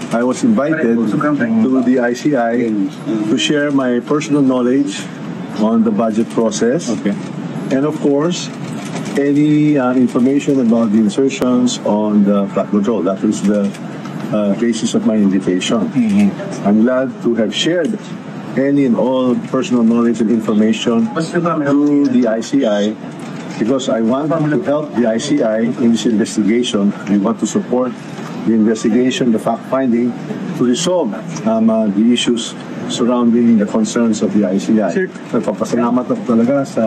I was invited to the ICI to share my personal knowledge on the budget process. Okay. And of course, any information about the insertions on the flood control. That was the basis of my invitation. I'm glad to have shared any and all personal knowledge and information to the ICI because I want to help the ICI in this investigation. We want to support the investigation, the fact-finding, to resolve the issues surrounding the concerns of the ICI. Nagpapasalamat ako talaga sa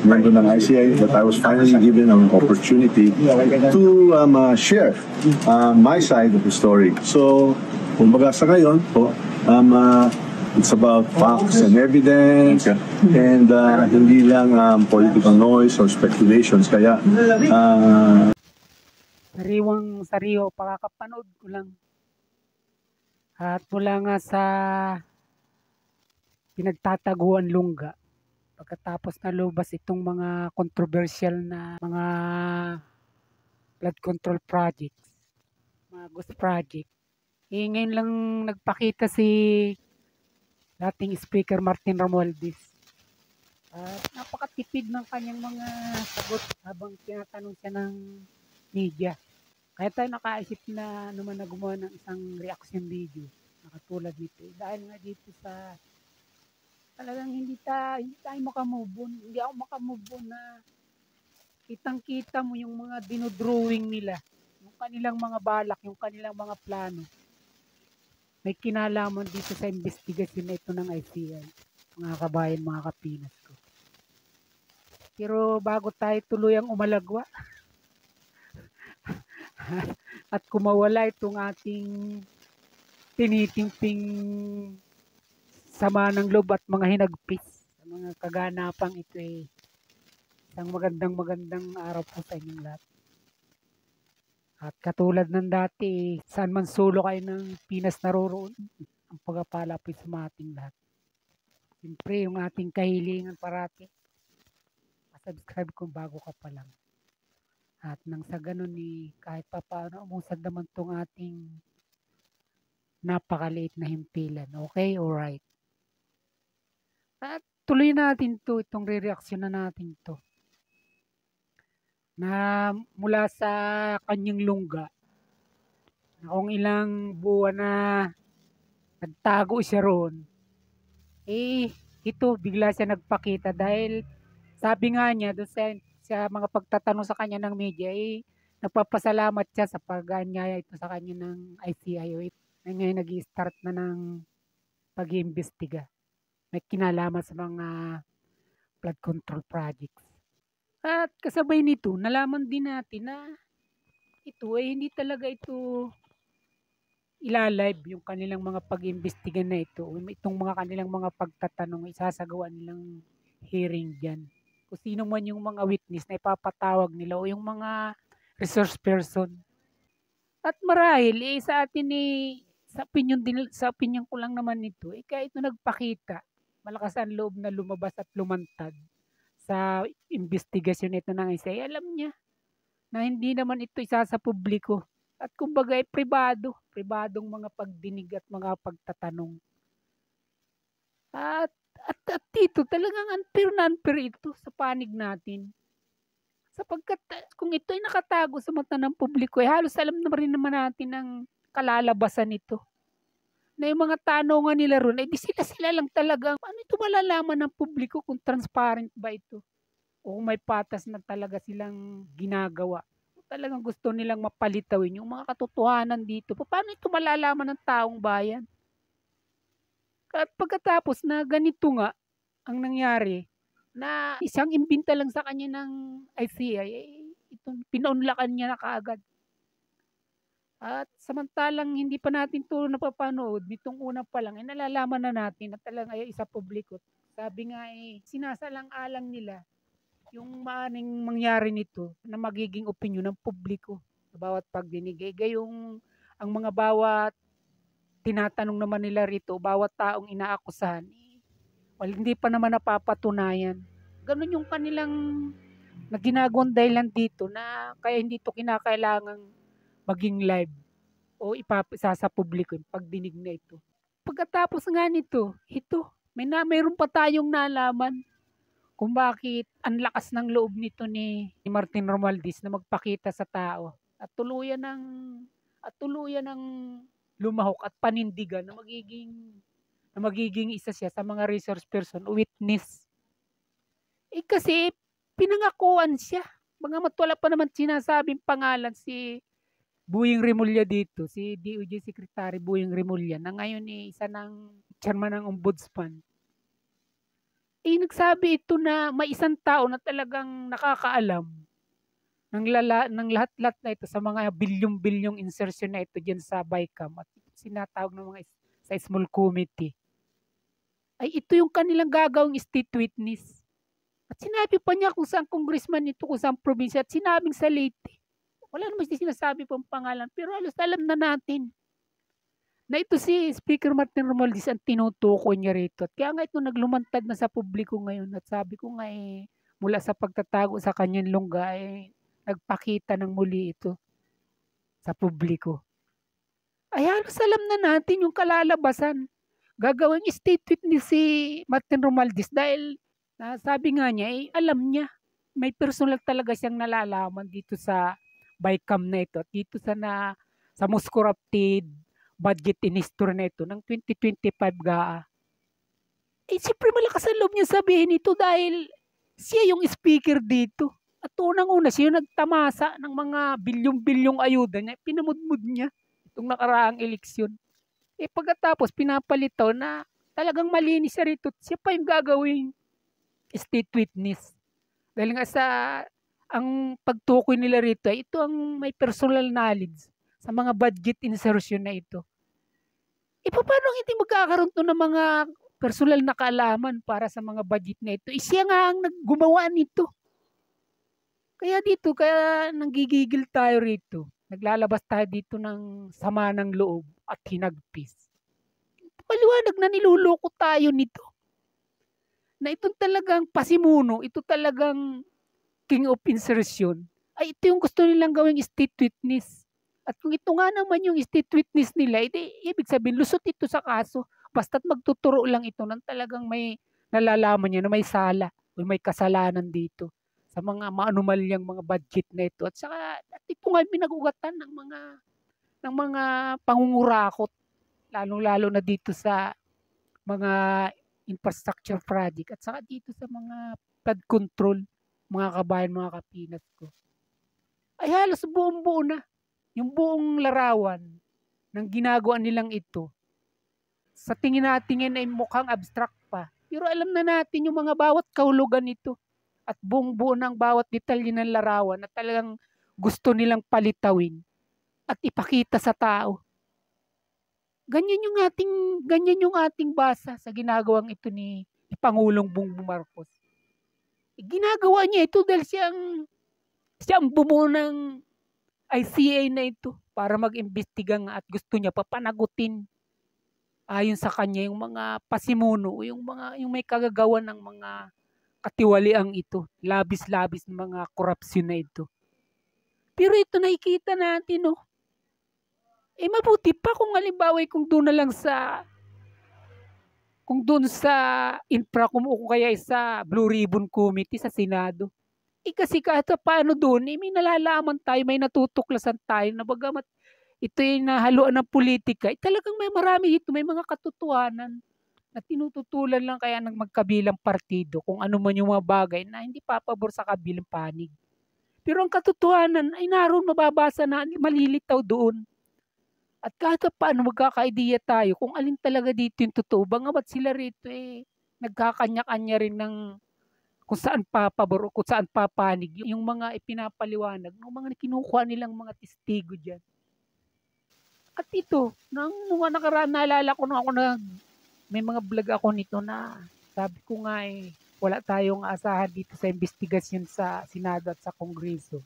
member ng ICI that I was finally given an opportunity to share my side of the story. So, kumbaga sa ngayon po, it's about facts and evidence and hindi lang political noise or speculations. Kaya sariwang-sariwa pakakapanood ko lang. At mula nga sa pinagtataguan lungga, pagkatapos na lubas itong mga controversial na mga flood control projects, mga ghost project, ngayon lang nagpakita si dating Speaker Martin Romualdez. Napakatipid ng kanyang mga sagot habang tinatanong siya ng media. Kaya tayo nakaisip na naman na gumawa ng isang reaction video na katulad nito. Dahil nga dito sa talagang hindi tayo makamove on. Hindi ako makamove on na kitang-kita mo yung mga dinodrawing nila. Yung kanilang mga balak, yung kanilang mga plano. May kinalaman dito sa investigasyon na ito ng ICI. Mga kabayan, mga kapinas ko. Pero bago tayo tuluyang umalagwa, at kumawala itong ating tinitimping sama ng loob at mga hinagpis sa mga kaganapang ito isang magandang araw po sa inyong lahat. At katulad ng dati, saan man sulok kayo ng Pinas naroroon, ang pagpapala po sa ating lahat. Siyempre, yung ating kahilingan parati, subscribe kung bago ka pa lang. At nang sa ganun kahit pa paano umusad naman itong ating napakaliit na himpilan. Okay? Alright. At tuloy natin itong re-reaction na natin to. Na mula sa kanyang lungga, na kung ilang buwan na nagtago siya roon, ito bigla siya nagpakita dahil sabi nga niya doon sa mga pagtatanong sa kanya ng media, nagpapasalamat siya sa pag-anyaya ito sa kanya ng ICI na ngayon nag-i-start na ng pag-iimbestiga. May kinalaman sa mga flood control projects. At kasabay nito, nalaman din natin na ito hindi talaga ito ilalive yung kanilang mga pag-iimbestiga na ito. Itong mga kanilang mga pagtatanong, isasagawa nilang hearing dyan. Kung sino man yung mga witness na ipapatawag nila o yung mga resource person. At marahil sa atin sa opinion ko lang naman nito, kaya ito nagpakita, malakas ang loob na lumabas at lumantad sa investigasyon ito ng ICI. Alam niya na hindi naman ito isa sa publiko at kumbaga pribadong mga pagdinig at mga pagtatanong. At dito talagang unfair ito sa panig natin. Sapagkat kung ito ay nakatago sa mata ng publiko, halos alam na rin naman natin ang kalalabasan nito. Na yung mga tanongan nila ron, di sila lang talagang, ano ito malalaman ng publiko kung transparent ba ito? O may patas na talaga silang ginagawa. O talagang gusto nilang mapalitawin yung mga katotohanan dito. Paano ito malalaman ng taong bayan? At pagkatapos na ganito nga ang nangyari, na isang imbinta lang sa kanya ng ICI, itong pinaunlakan niya na kaagad. At samantalang hindi pa natin ito napapanood, nitong una pa lang, nalalaman na natin na talaga isa publiko. Sabi nga sinasalang-alang nila yung maaring mangyari nito na magiging opinyon ng publiko sa bawat pagdinig. Gayong ang mga bawat tinatanong naman nila rito, bawat taong inaakusahan, hindi pa naman napapatunayan. Ganun yung kanilang ginagawang dahilan dito na kaya hindi ito kinakailangang maging live. o ipapasa sa publiko yung pagdinig na ito. Pagkatapos nga nito, mayroon pa tayong nalaman kung bakit ang lakas ng loob nito ni Martin Romualdez na magpakita sa tao at tuluyan ng lumahok at panindigan na magiging isa siya sa mga resource person o witness. Kasi pinangakuan siya. Bagamat wala pa naman sinasabing pangalan si Boying Remulla dito, si DOJ Secretary Boying Remulla na ngayon isa ng chairman ng ombudsman. Nagsabi ito na may isang tao na talagang nakakaalam ng lahat-lahat na ito sa mga bilyong-bilyong insertion na ito dyan sa BICAM at sinatawag ng mga sa small committee. Ay ito yung kanilang gagawing state witness. At sinabi pa niya kung saan congressman ito, kung saan probinsya, at sinabing sa Leyte. Wala naman sinasabi pang pangalan, pero halos alam na natin na ito si Speaker Martin Romualdez ang tinutukoy niya rito. At kaya nga ito naglumantad na sa publiko ngayon at sabi ko nga mula sa pagtatago sa kanyang lungga nagpakita ng muli ito sa publiko. Ay halos alam na natin yung kalalabasan. Gagawin state witness si Martin Romualdez dahil sabi nga niya, alam niya. May personal talaga siyang nalalaman dito sa BICAM na ito at dito sa most corrupted budget in history na ito ng 2025 GAA. Siyempre malakas ang loob niya sabihin ito dahil siya yung speaker dito. At unang-una siya yung nagtamasa ng mga bilyong-bilyong ayuda niya. Pinamudmud niya itong nakaraang eleksyon. Pagkatapos pinapalitaw na talagang malinis siya rito. Siya pa yung gagawing state witness. Dahil nga ang pagtukoy nila rito, ito ang may personal knowledge sa mga budget insertion na ito. Paano hindi magkakaroon to ng mga personal na kaalaman para sa mga budget na ito? Siya nga ang gumawa nito. Kaya nanggigigil tayo rito. Naglalabas tayo dito ng sama ng loob at hinagpis. Paliwanag na niluloko tayo nito. Na itong talagang pasimuno, ito talagang king of insertion, ay ito yung gusto nilang gawing state witness. At kung ito nga naman yung state witness nila, ibig sabihin, lusot ito sa kaso. Basta't magtuturo lang ito ng talagang may nalalaman niya na may sala o may kasalanan dito sa mga maanumalyang mga budget na ito. At saka, ito nga pinag-ugatan ng mga pangungurakot, lalong-lalo na dito sa mga infrastructure project at saka dito sa mga flood control, mga kabayan, mga kapinas ko. Ay halos buong-buo na. Yung buong larawan ng ginagawa nilang ito. Sa tingin natin ay mukhang abstract pa. Pero alam na natin yung mga bawat kahulugan nito. At buong-buo ng bawat detalye ng larawan na talagang gusto nilang palitawin at ipakita sa tao. Ganyan yung ating basa sa ginagawang ito ni Pangulong Bongbong Marcos. Ginagawa niya ito dahil siya ang bumuo ng ICA na ito para mag-imbestiga nga at gusto niya papanagutin ayon sa kanya yung mga pasimuno, yung may kagagawan ng mga katiwaliang ito, labis-labis ng mga korupsyon na ito. Pero ito nakikita natin, mabuti pa kung halimbawa kung doon na lang kung doon sa infra o kaya sa Blue Ribbon Committee sa Senado. Kasi kahit paano doon, may nalalaman tayo, may natutuklasan tayo na bagamat ito ay nahaluan ng politika, talagang may marami dito, may mga katotohanan na tinututulan lang kaya ng magkabilang partido kung ano man yung mga bagay na hindi papabor sa kabilang panig. Pero ang katotohanan ay naroon mababasa na malilitaw doon. At kahit paano magkaka-idea tayo kung alin talaga dito yung totoo. Bangamat sila rito nagkakanya-kanya rin ng kung saan papabor o kung saan papanig. Yung mga ipinapaliwanag, yung mga kinukuha nilang mga testigo dyan. At ito, nung nakaraan naalala ko nung may mga vlog ako nito na sabi ko nga wala tayong asahan dito sa investigasyon sa Senado at sa Kongreso.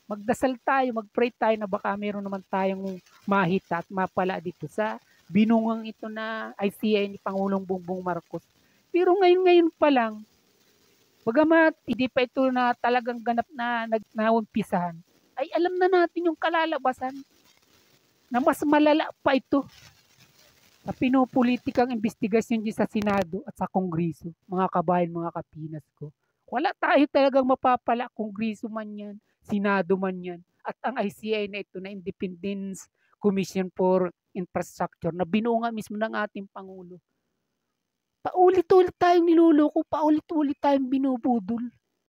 Magdasal tayo, mag-pray tayo na baka meron naman tayong mahita at mapala dito sa binungang ito na ICA ni Pangulong Bongbong Marcos. Pero ngayon pa lang, bagamat hindi pa ito na talagang ganap na naumpisahan, ay alam na natin yung kalalabasan. na mas malala pa ito sa pinupolitikang investigasyon dyan sa Senado at sa Kongreso, mga kabayan, mga kapinas ko. Wala tayo talagang mapapala, Kongreso man yan, Senado man yan, at ang ICI na ito na Independence Commission for Infrastructure na binuo nga mismo ng ating Pangulo. Paulit-ulit tayong niluloko, paulit-ulit tayong binubudol.